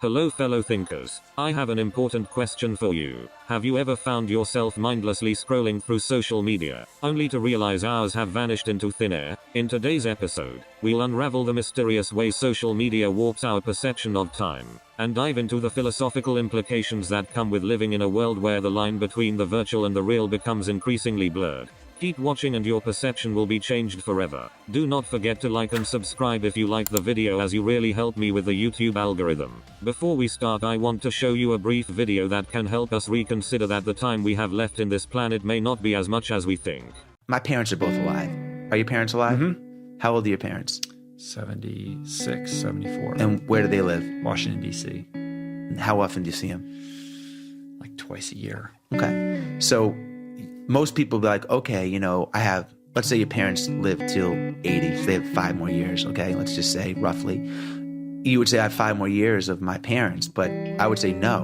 Hello fellow thinkers, I have an important question for you. Have you ever found yourself mindlessly scrolling through social media, only to realize hours have vanished into thin air? In today's episode, we'll unravel the mysterious way social media warps our perception of time, and dive into the philosophical implications that come with living in a world where the line between the virtual and the real becomes increasingly blurred. Keep watching and your perception will be changed forever. Do not forget to like and subscribe if you like the video, as you really help me with the YouTube algorithm. Before we start, I want to show you a brief video that can help us reconsider that the time we have left in this planet may not be as much as we think. My parents are both alive. Are your parents alive? Mm-hmm. How old are your parents? 76, 74. And where do they live? Washington, D.C. How often do you see them? Like twice a year. Okay. So most people be like, okay, let's say your parents live till 80, so they have 5 more years, okay? Let's just say roughly. You would say I have 5 more years of my parents, but I would say no.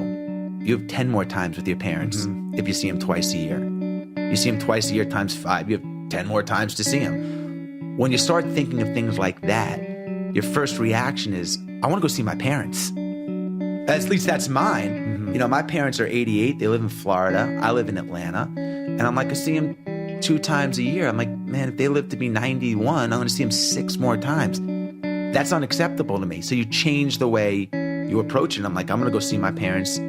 You have 10 more times with your parents if you see them twice a year. You see them twice a year times 5, you have 10 more times to see them. When you start thinking of things like that, your first reaction is, I want to go see my parents. At least that's mine. My parents are 88, they live in Florida, I live in Atlanta. And I'm like, I see him 2 times a year. I'm like, man, if they live to be 91, I'm going to see him 6 more times. That's unacceptable to me. So you change the way you approach it. I'm like, I'm going to go see my parents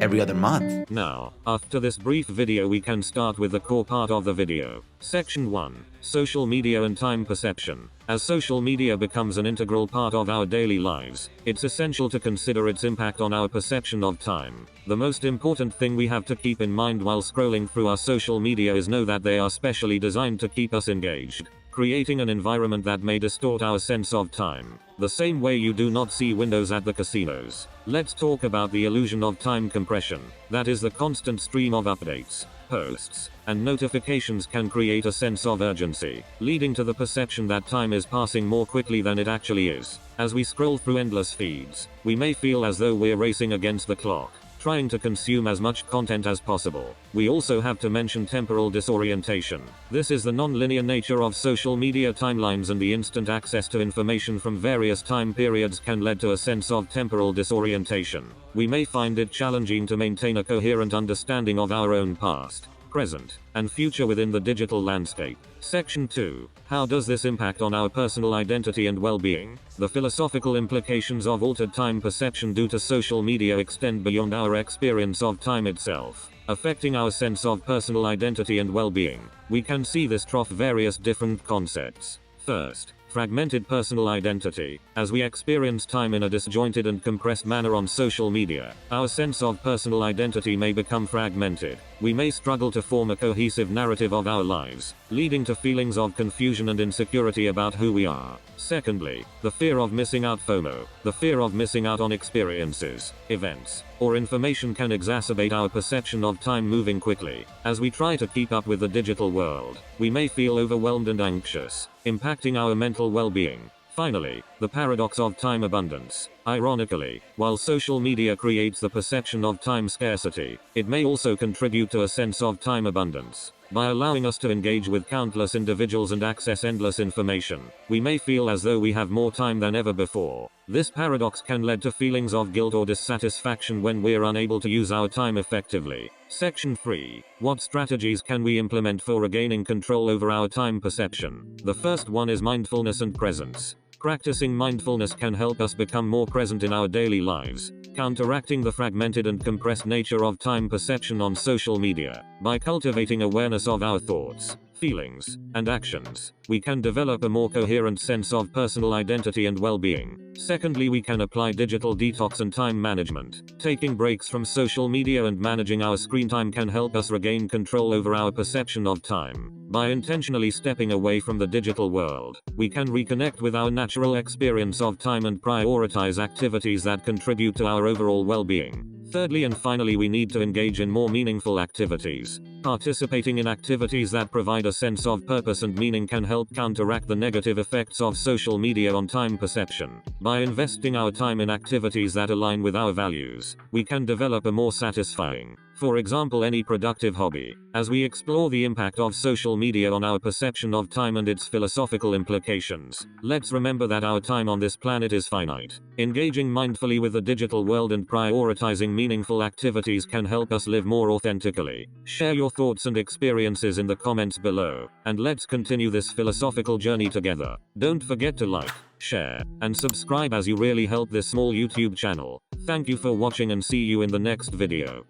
every other month. Now, after this brief video, we can start with the core part of the video. Section 1. Social media and time perception. As social media becomes an integral part of our daily lives, it's essential to consider its impact on our perception of time. The most important thing we have to keep in mind while scrolling through our social media is know that they are specially designed to keep us engaged, creating an environment that may distort our sense of time, the same way you do not see windows at the casinos. Let's talk about the illusion of time compression. That is, the constant stream of updates, posts, and notifications can create a sense of urgency, leading to the perception that time is passing more quickly than it actually is. As we scroll through endless feeds, we may feel as though we're racing against the clock, trying to consume as much content as possible. We also have to mention temporal disorientation. This is the non-linear nature of social media timelines, and the instant access to information from various time periods can lead to a sense of temporal disorientation. We may find it challenging to maintain a coherent understanding of our own past, present, and future within the digital landscape. Section 2. How does this impact on our personal identity and well-being? The philosophical implications of altered time perception due to social media extend beyond our experience of time itself, affecting our sense of personal identity and well-being. We can see this through various different concepts. First, fragmented personal identity. As we experience time in a disjointed and compressed manner on social media, our sense of personal identity may become fragmented. We may struggle to form a cohesive narrative of our lives, leading to feelings of confusion and insecurity about who we are. Secondly, the fear of missing out, FOMO. The fear of missing out on experiences, events, or information can exacerbate our perception of time moving quickly. As we try to keep up with the digital world, we may feel overwhelmed and anxious, impacting our mental well-being. Finally, the paradox of time abundance. Ironically, while social media creates the perception of time scarcity, it may also contribute to a sense of time abundance. By allowing us to engage with countless individuals and access endless information, we may feel as though we have more time than ever before. This paradox can lead to feelings of guilt or dissatisfaction when we're unable to use our time effectively. Section 3. What strategies can we implement for regaining control over our time perception? The first one is mindfulness and presence. Practicing mindfulness can help us become more present in our daily lives, counteracting the fragmented and compressed nature of time perception on social media. By cultivating awareness of our thoughts, feelings, and actions, we can develop a more coherent sense of personal identity and well-being. Secondly, we can apply digital detox and time management. Taking breaks from social media and managing our screen time can help us regain control over our perception of time. By intentionally stepping away from the digital world, we can reconnect with our natural experience of time and prioritize activities that contribute to our overall well-being. Thirdly and finally, we need to engage in more meaningful activities. Participating in activities that provide a sense of purpose and meaning can help counteract the negative effects of social media on time perception. By investing our time in activities that align with our values, we can develop a more satisfying, for example, any productive hobby. As we explore the impact of social media on our perception of time and its philosophical implications, let's remember that our time on this planet is finite. Engaging mindfully with the digital world and prioritizing meaningful activities can help us live more authentically. Share your thoughts and experiences in the comments below, and let's continue this philosophical journey together. Don't forget to like, share, and subscribe as you really help this small YouTube channel. Thank you for watching and see you in the next video.